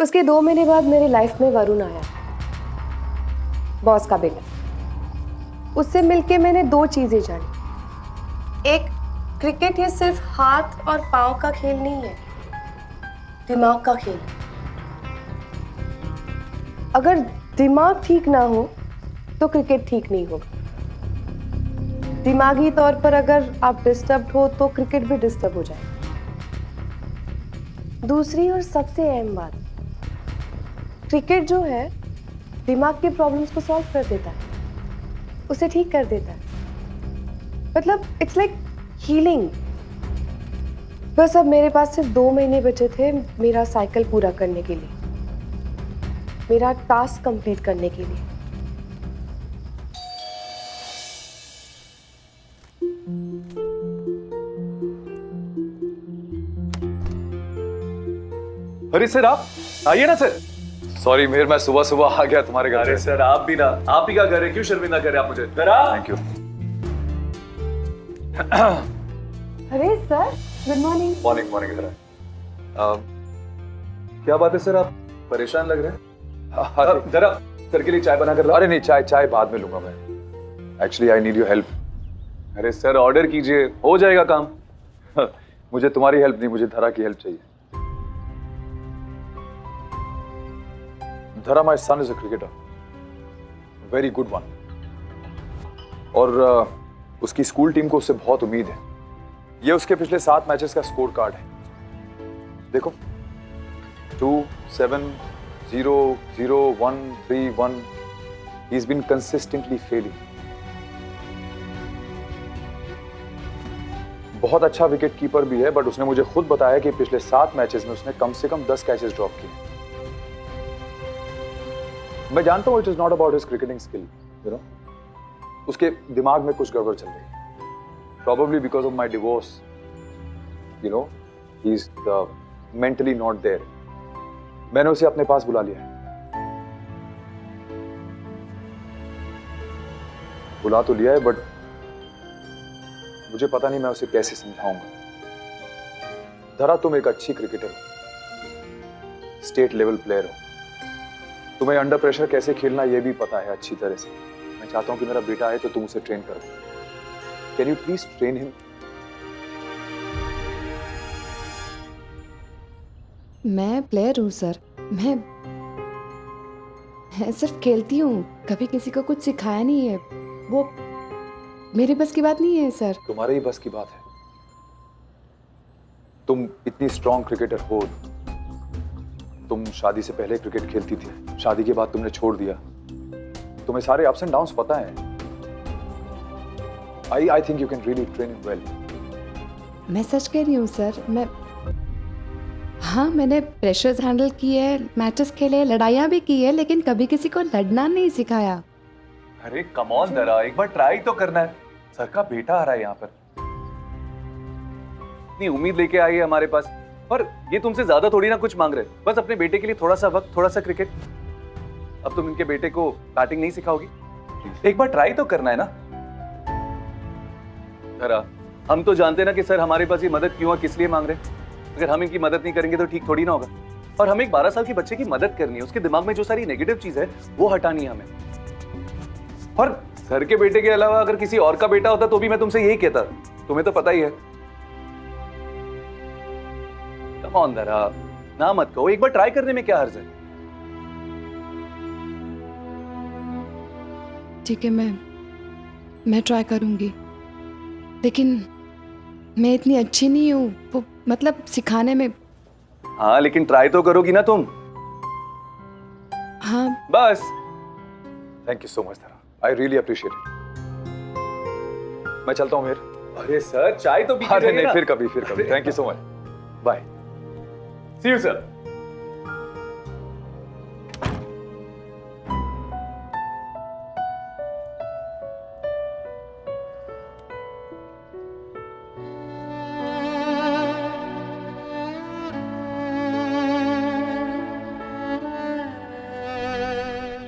उसके 2 महीने बाद मेरी लाइफ में वरुण आया, बॉस का बेटा। उससे मिलके मैंने 2 चीजें जानी। एक, क्रिकेट ये सिर्फ हाथ और पांव का खेल नहीं है, दिमाग का खेल है। अगर दिमाग ठीक ना हो तो क्रिकेट ठीक नहीं होगा। दिमागी तौर पर अगर आप डिस्टर्ब हो तो क्रिकेट भी डिस्टर्ब हो जाएगा। दूसरी और सबसे अहम बात, क्रिकेट जो है दिमाग की प्रॉब्लम्स को सॉल्व कर देता है, उसे ठीक कर देता है। मतलब इट्स लाइक हीलिंग। बस अब मेरे पास सिर्फ 2 महीने बचे थे मेरा साइकिल पूरा करने के लिए, मेरा टास्क कंप्लीट करने के लिए। अरे सर आप आइए ना सर। सॉरी मेहर, मैं सुबह सुबह आ गया तुम्हारे घर। अरे सर आप भी ना, आप ही क्या कर रहे हैं, क्यों शर्मिंदा कर रहे हैं आप मुझे? Thank you. अरे sir, good morning. Morning morning इधर क्या बात है सर, आप परेशान लग रहे हैं? जरा सर के लिए चाय बना कर ला। अरे नहीं, चाय बाद में लूंगा मैं। Actually I need your help. अरे सर ऑर्डर कीजिए, हो जाएगा काम। मुझे तुम्हारी हेल्प नहीं, मुझे धरा की हेल्प चाहिए। धरा, my son is a cricketer, very good one. और उसकी स्कूल टीम को उससे बहुत उम्मीद है। ये उसके पिछले 7 मैचेस का स्कोर कार्ड है। देखो 2, 7, 0, 0, 1, 3, 1। He is been consistently failing. बहुत अच्छा विकेट कीपर भी है, बट उसने मुझे खुद बताया कि पिछले 7 मैचेस में उसने कम से कम 10 कैचेस ड्रॉप किए। मैं जानता हूं it is not about his cricketing skill, you know. उसके दिमाग में कुछ गड़बड़ चल रही है, probably because of my divorce, you know, he's mentally not there. मैंने उसे अपने पास बुला लिया है। बुला तो लिया है, बट मुझे पता नहीं मैं उसे कैसे समझाऊंगा। धरा, तुम एक अच्छी क्रिकेटर हो, स्टेट लेवल प्लेयर हो, तुम्हें अंडर प्रेशर कैसे खेलना यह भी पता है अच्छी तरह से। मैं चाहता हूं कि मेरा बेटा आए तो तुम उसे ट्रेन कर दो। Can you please train him? मैं प्लेयर हूँ सर। मैं सिर्फ खेलती हूँ, कभी किसी को कुछ सिखाया नहीं है। वो मेरे बस की बात नहीं है सर। तुम्हारे ही बस की बात है। तुम इतनी स्ट्रॉन्ग क्रिकेटर हो, तुम शादी से पहले क्रिकेट खेलती थी, शादी के बाद तुमने छोड़ दिया, तुम्हें सारे अप्स एंड डाउन्स पता है। I think you can really train him well. मैं सच कह रही हूँ सर। मैंने प्रेशर्स हैंडल किए, मैचेस खेले, लड़ाइयाँ भी की है, लेकिन कभी किसी को लड़ना नहीं सिखाया। अरे कम ऑन धरा, एक बार ट्राई तो करना है। सर का बेटा आ रहा है यहाँ पर, इतनी उम्मीद लेके आई है हमारे पास, और ये तुमसे ज्यादा थोड़ी ना कुछ मांग रहे, बस अपने बेटे के लिए थोड़ा सा वक्त, थोड़ा सा क्रिकेट। अब तुम इनके बेटे को बैटिंग नहीं सिखाओगी? एक बार ट्राई तो करना है ना। धरा, हम तो जानते हैं ना कि सर हमारे पास ये मदद क्यों और किस लिए मांग रहे हैं। अगर हम इनकी मदद नहीं करेंगे तो ठीक थोड़ी ना होगा। और हमें एक 12 साल के बच्चे की मदद करनी है, उसके दिमाग में जो सारी नेगेटिव चीज है वो हटानी है हमें। और सर के बेटे के अलावा अगर किसी और का बेटा होता तो भी मैं तुमसे यही कहता, तुम्हें तो पता ही है। कम ऑन धरा, ना मत कहो, एक बार ट्राई करने में क्या हर्ज है। ठीक है, मैं ट्राई करूंगी, लेकिन मैं इतनी अच्छी नहीं हूँ, वो मतलब सिखाने में। हाँ लेकिन ट्राई तो करोगी ना तुम। हाँ बस। थैंक यू सो मच धरा, आई रियली अप्रिशिएट इट। मैं चलता हूँ मेहर। अरे सर चाय तो पी के अरे जाइए नहीं, ना। फिर कभी। Thank you so much, bye. See you sir.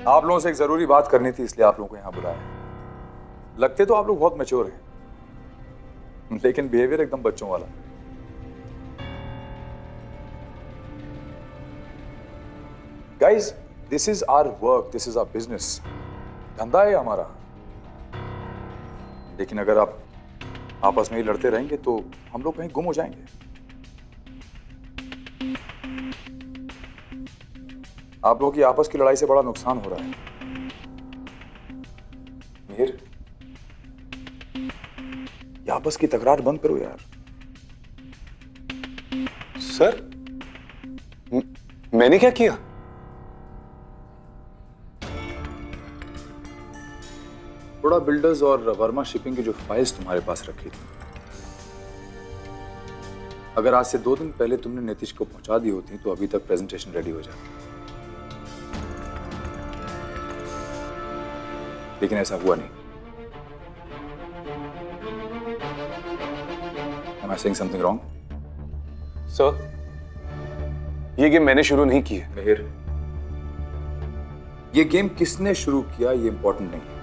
आप लोगों से एक जरूरी बात करनी थी, इसलिए आप लोगों को यहां बुलाया। लगते तो आप लोग बहुत मैच्योर हैं, लेकिन बिहेवियर एकदम बच्चों वाला। Guys, this is our work, this is our business, धंधा है हमारा। लेकिन अगर आप आपस में ही लड़ते रहेंगे तो हम लोग कहीं गुम हो जाएंगे। आप लोगों की आपस की लड़ाई से बड़ा नुकसान हो रहा है। मिहिर, ये आपस की तकरार बंद करो यार। सर, मैंने क्या किया? थोड़ा बिल्डर्स और वर्मा शिपिंग की जो फाइल्स तुम्हारे पास रखी थी, अगर आज से 2 दिन पहले तुमने नीतीश को पहुंचा दी होती तो अभी तक प्रेजेंटेशन रेडी हो जाती। लेकिन ऐसा हुआ नहीं। Am I saying something wrong? Sir, ये गेम मैंने शुरू नहीं की है। मिहिर, ये गेम किसने शुरू किया ये इंपॉर्टेंट नहीं है।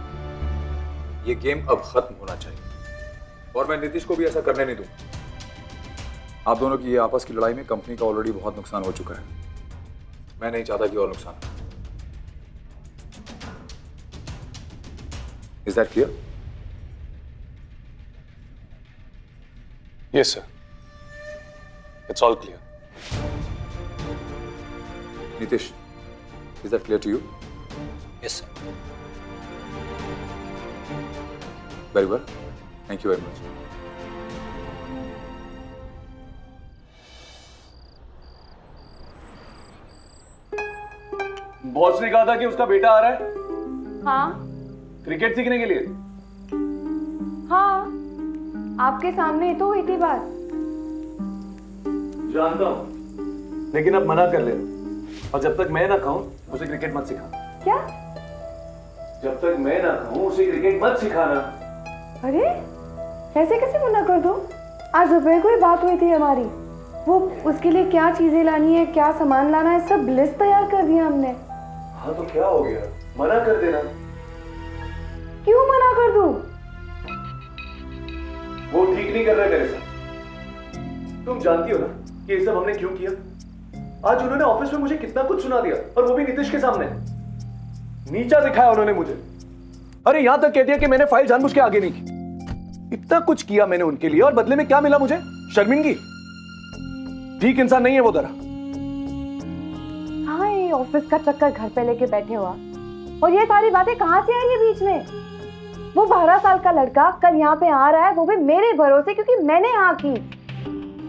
ये गेम अब खत्म होना चाहिए और मैं नीतीश को भी ऐसा करने नहीं दूंगा। आप दोनों की ये आपस की लड़ाई में कंपनी का ऑलरेडी बहुत नुकसान हो चुका है। मैं नहीं चाहता कि और नुकसान हो। Is that clear? Yes, sir. It's all clear. Nitish, is that clear to you? Yes, sir. Very well. Thank you very much. Boss ने कहा था कि उसका बेटा आ रहा है हाँ क्रिकेट सीखने के लिए। हाँ, आपके सामने ही तो हुई थी बात। जानता हूं, लेकिन अब मना कर लेना। और जब तक मैं ना कहूं उसे क्रिकेट मत सिखाना। क्या? जब तक मैं ना कहूं उसे क्रिकेट मत सिखाना। अरे ऐसे कैसे मना कर दो? आज दोपहर को ही बात हुई थी हमारी। वो उसके लिए क्या चीजें लानी है, क्या सामान लाना है, सब लिस्ट तैयार कर दिया हमने। हाँ तो क्या हो गया, मना कर देना। क्यों मना कर दूं? वो ठीक नहीं कर रहे मेरे साथ। तुम जानती हो ना कि ये सब हमने क्यों किया। आज उन्होंने ऑफिस में मुझे कितना कुछ सुना दिया, और वो भी नीतीश के सामने। नीचा दिखाया उन्होंने मुझे। अरे यहां तक कह दिया कि मैंने फाइल जानबूझ के आगे नहीं की। इतना कुछ किया मैंने उनके लिए, और बदले में क्या मिला मुझे? शर्मिंदगी। ठीक इंसान नहीं है वो जरा। हाँ, ये ऑफिस का चक्कर घर पे लेके बैठे हुआ, और ये सारी बातें कहाँ से आई है बीच में? वो 12 साल का लड़का कल यहाँ पे आ रहा है, वो भी मेरे भरोसे, क्योंकि मैंने हाँ की।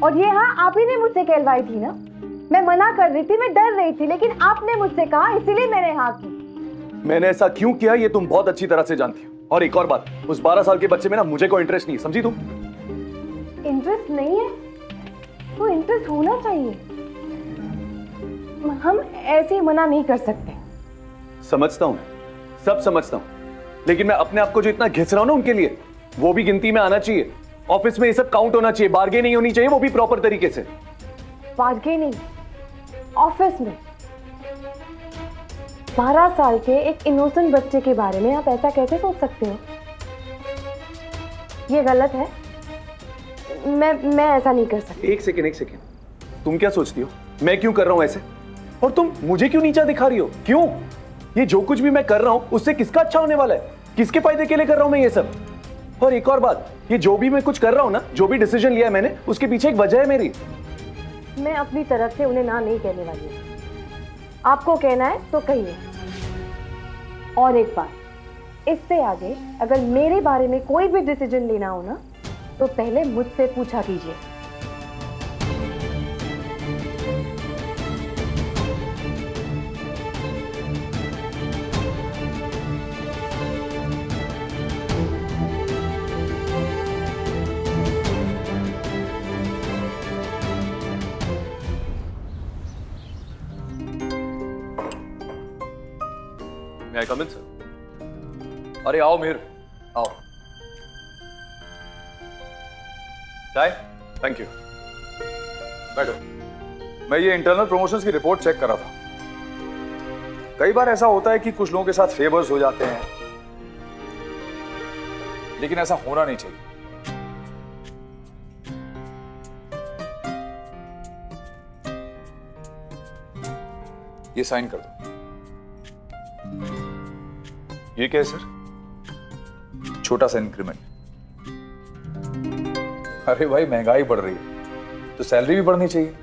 और ये हाँ आप ही ने मुझसे कहलवाई थी ना। मैं मना कर रही थी, मैं डर रही थी, लेकिन आपने मुझसे कहा, इसीलिए मैंने हाँ की। मैंने ऐसा क्यों किया ये तुम बहुत अच्छी तरह से जानती हो। और एक और बात, उस 12 साल के बच्चे में ना मुझे कोई इंटरेस्ट नहीं है, समझी तुम? इंटरेस्ट नहीं है तो इंटरेस्ट होना चाहिए। हम ऐसे ही मना नहीं कर सकते। समझता हूं, सब समझता हूं, लेकिन मैं अपने आप को जो इतना घिस रहा हूं ना उनके लिए, वो भी गिनती में आना चाहिए। ऑफिस में ये सब काउंट होना चाहिए, बार्गेनिंग होनी चाहिए, वो भी प्रॉपर तरीके से। बार्गेनिंग ऑफिस में? 12 साल के एक इनोसेंट बच्चे के बारे में आप ऐसा कैसे सोच सकते हो? ये गलत है। मैं ऐसा नहीं कर सकती। एक सेकेंड, तुम क्या सोचती हो मैं क्यों कर रहा हूं ऐसे? और तुम मुझे क्यों नीचा दिखा रही हो? क्यों? ये जो कुछ भी मैं कर रहा हूं उससे किसका अच्छा होने वाला है? किसके फायदे के लिए कर रहा हूं मैं ये सब? और एक और बात, ये जो भी मैं कुछ कर रहा हूं ना, जो भी डिसीजन लिया है मैंने, उसके पीछे एक वजह है मेरी। मैं अपनी तरफ से उन्हें ना नहीं कहने वाली हूँ। आपको कहना है तो कहिए। और एक बात, इससे आगे अगर मेरे बारे में कोई भी डिसीजन लेना हो ना, तो पहले मुझसे पूछा कीजिए। May I come in, sir? अरे आओ मिहिर, आओ। चाय? Thank you. बैठो। मैं ये इंटरनल प्रमोशंस की रिपोर्ट चेक कर रहा था। कई बार ऐसा होता है कि कुछ लोगों के साथ फेवर्स हो जाते हैं, लेकिन ऐसा होना नहीं चाहिए। ये साइन कर दो। ये क्या है सर? छोटा सा इंक्रीमेंट। अरे भाई महंगाई बढ़ रही है तो सैलरी भी बढ़नी चाहिए।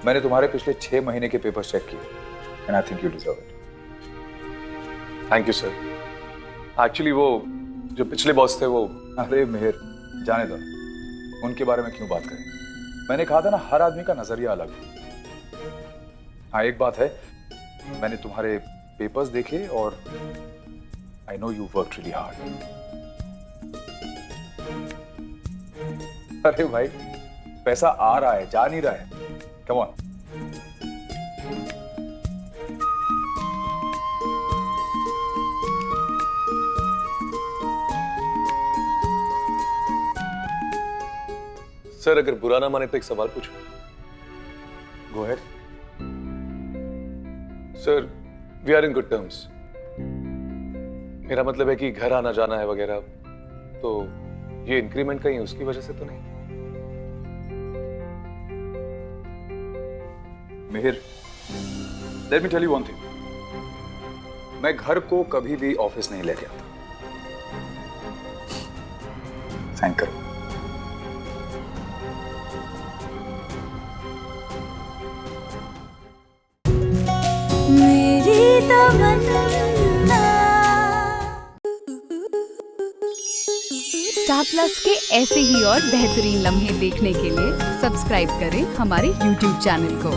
मैंने तुम्हारे पिछले 6 महीने के पेपर चेक किए and I think you deserve it. Thank you sir. Actually वो जो पिछले बॉस थे वो, अरे मेहर, जाने दो, उनके बारे में क्यों बात करें। मैंने कहा था ना, हर आदमी का नजरिया अलग है। हाँ एक बात है, मैंने तुम्हारे पेपर्स देखे और I know you work really hard. अरे भाई पैसा आ रहा है, जा नहीं रहा है। Come on. सर अगर बुरा ना माने तो एक सवाल पूछूं? Go ahead. Sir we are in good terms. मेरा मतलब है कि घर आना जाना है वगैरह, तो ये इंक्रीमेंट कहीं उसकी वजह से तो नहीं? Mihir, let me tell you one thing, मैं घर को कभी भी ऑफिस नहीं लेके आता। थैंक करो। मेरी तमन्ना। स्टार प्लस के ऐसे ही और बेहतरीन लम्हे देखने के लिए सब्सक्राइब करें हमारे YouTube चैनल को।